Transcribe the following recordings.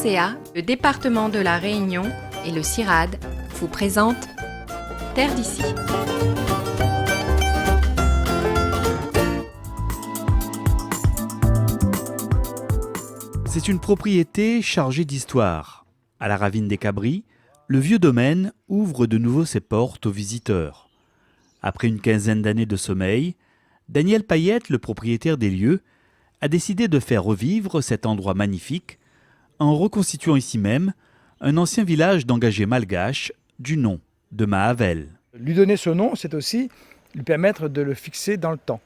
RCA, le département de la Réunion et le CIRAD vous présentent Terre d'ici. C'est une propriété chargée d'histoire. À la ravine des Cabris, le vieux domaine ouvre de nouveau ses portes aux visiteurs. Après une quinzaine d'années de sommeil, Daniel Payette, le propriétaire des lieux, a décidé de faire revivre cet endroit magnifique en reconstituant ici même un ancien village d'engagés malgaches du nom de Mahavel. Lui donner ce nom, c'est aussi lui permettre de le fixer dans le temps.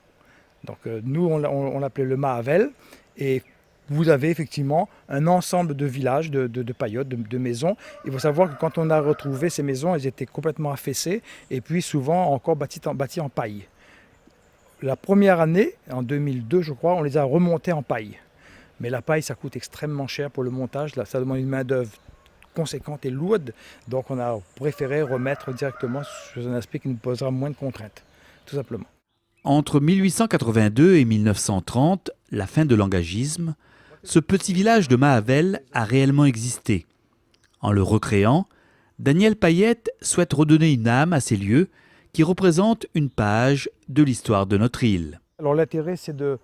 Donc nous, on l'appelait le Mahavel, et vous avez effectivement un ensemble de villages, de paillotes, de maisons. Il faut savoir que quand on a retrouvé ces maisons, elles étaient complètement affaissées et puis souvent encore bâties en paille. La première année, en 2002 je crois, on les a remontées en paille. Mais la paille, ça coûte extrêmement cher pour le montage. Là, ça demande une main-d'œuvre conséquente et lourde. Donc on a préféré remettre directement sur un aspect qui nous posera moins de contraintes, tout simplement. Entre 1882 et 1930, la fin de l'engagisme, ce petit village de Mahavel a réellement existé. En le recréant, Daniel Payette souhaite redonner une âme à ces lieux qui représentent une page de l'histoire de notre île. Alors l'intérêt, c'est de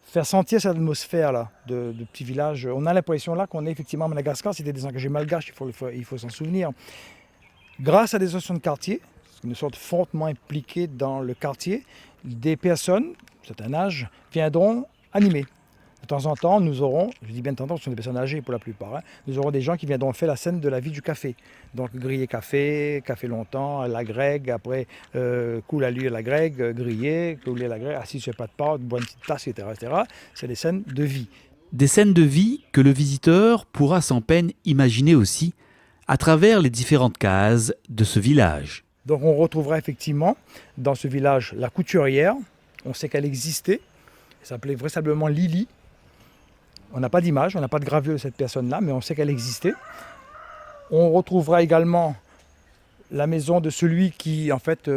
faire sentir cette atmosphère-là de petit village. On a l'impression là qu'on est effectivement à Madagascar, c'était des engagés malgaches, il faut s'en souvenir. Grâce à des associations de quartier, une sorte fortement impliquée dans le quartier, des personnes, d'un certain âge, viendront animer. De temps en temps, nous aurons, je dis bien de temps en temps, ce sont des personnes âgées pour la plupart, nous aurons des gens qui viendront faire la scène de la vie du café. Donc griller café longtemps, à la grègue, après couler à l'huile à la grègue, griller, couler à la grègue, assis sur pas de pâte, boire une petite tasse, etc. C'est des scènes de vie. Des scènes de vie que le visiteur pourra sans peine imaginer aussi à travers les différentes cases de ce village. Donc on retrouvera effectivement dans ce village la couturière. On sait qu'elle existait. Elle s'appelait vraisemblablement Lily. On n'a pas d'image, on n'a pas de gravure de cette personne-là, mais on sait qu'elle existait. On retrouvera également la maison de celui qui, en fait,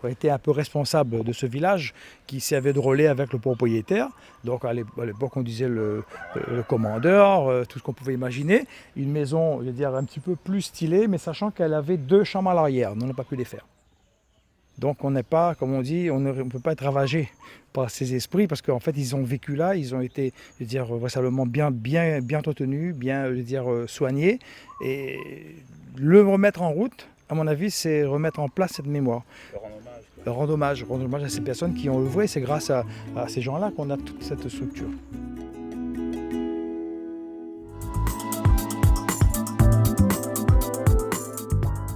était un peu responsable de ce village, qui servait de relais avec le propriétaire. Donc à l'époque, on disait le commandeur, tout ce qu'on pouvait imaginer. Une maison, je veux dire, un petit peu plus stylée, mais sachant qu'elle avait 2 chambres à l'arrière. On n'a pas pu les faire. Donc on n'est pas, comme on dit, on ne peut pas être ravagé par ces esprits, parce qu'en fait ils ont vécu là, ils ont été, je veux dire, vraisemblablement bien entretenus, bien, je veux dire, soignés. Et le remettre en route, à mon avis, c'est remettre en place cette mémoire. Rendre hommage à ces personnes qui ont œuvré. C'est grâce à ces gens-là qu'on a toute cette structure.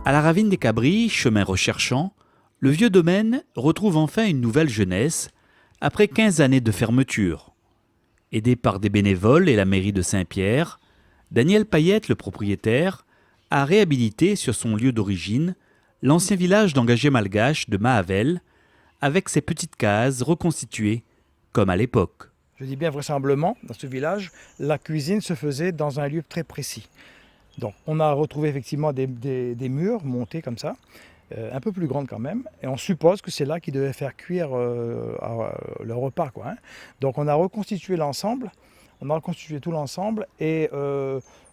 À la ravine des Cabris, chemin recherchant, le vieux domaine retrouve enfin une nouvelle jeunesse après 15 années de fermeture. Aidé par des bénévoles et la mairie de Saint-Pierre, Daniel Payette, le propriétaire, a réhabilité sur son lieu d'origine l'ancien village d'engagés malgaches de Mahavel, avec ses petites cases reconstituées comme à l'époque. Je dis bien vraisemblablement, dans ce village, la cuisine se faisait dans un lieu très précis. Donc on a retrouvé effectivement des murs montés comme ça, un peu plus grandes quand même, et on suppose que c'est là qu'ils devaient faire cuire leur repas, quoi, hein. Donc on a reconstitué l'ensemble, on a reconstitué tout l'ensemble, et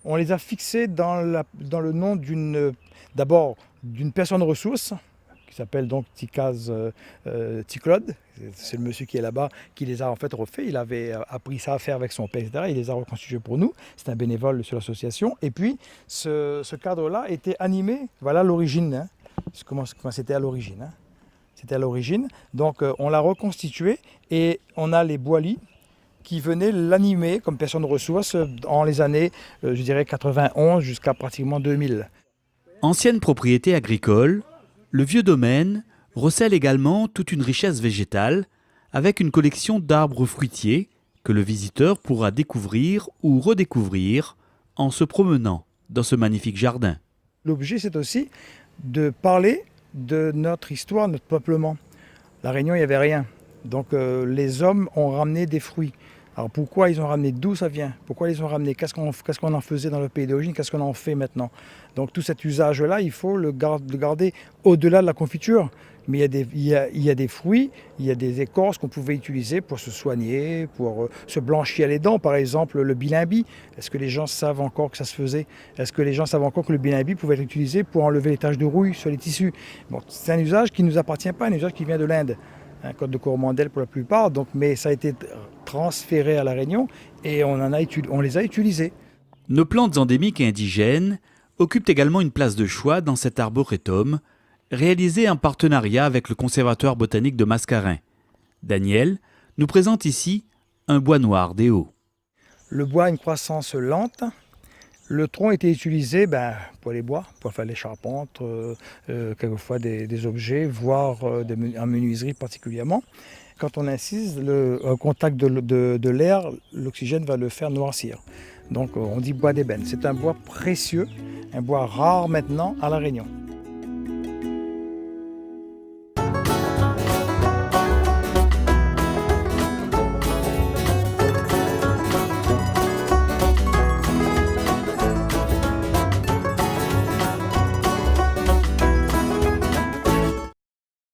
on les a fixés dans le nom d'abord d'une personne ressource, qui s'appelle donc Tikaz Ticlode. C'est le monsieur qui est là-bas, qui les a en fait refait. Il avait appris ça à faire avec son père, etc. Il les a reconstitués pour nous. C'est un bénévole sur l'association. Et puis, ce cadre-là était animé, voilà l'origine, hein. Comment c'était à l'origine, hein. C'était à l'origine. Donc, on l'a reconstitué et on a les boilis qui venaient l'animer comme personne ressource en les années, je dirais, 91 jusqu'à pratiquement 2000. Ancienne propriété agricole, le vieux domaine recèle également toute une richesse végétale avec une collection d'arbres fruitiers que le visiteur pourra découvrir ou redécouvrir en se promenant dans ce magnifique jardin. L'objet, c'est aussi de parler de notre histoire, notre peuplement. La Réunion, il n'y avait rien. Donc les hommes ont ramené des fruits. Alors pourquoi ils ont ramené, d'où ça vient? Pourquoi ils ont ramené? Qu'est-ce qu'on en faisait dans le pays d'origine? Qu'est-ce qu'on en fait maintenant? Donc tout cet usage-là, il faut le garder au-delà de la confiture. Mais il y a des fruits, il y a des écorces qu'on pouvait utiliser pour se soigner, pour se blanchir les dents. Par exemple, le bilimbi. Est-ce que les gens savent encore que ça se faisait? Est-ce que les gens savent encore que le bilimbi pouvait être utilisé pour enlever les taches de rouille sur les tissus? Bon, c'est un usage qui ne nous appartient pas, un usage qui vient de l'Inde. Un code de Coromandel pour la plupart, donc, mais ça a été transféré à La Réunion et on les a utilisés. Nos plantes endémiques et indigènes occupent également une place de choix dans cet arboretum, réalisé en partenariat avec le Conservatoire botanique de Mascarin. Daniel nous présente ici un bois noir des Hauts. Le bois a une croissance lente. Le tronc était utilisé pour les bois, pour faire les charpentes, quelquefois des objets, voire en menuiserie particulièrement. Quand on incise, au contact de l'air, l'oxygène va le faire noircir. Donc on dit bois d'ébène. C'est un bois précieux, un bois rare maintenant à La Réunion.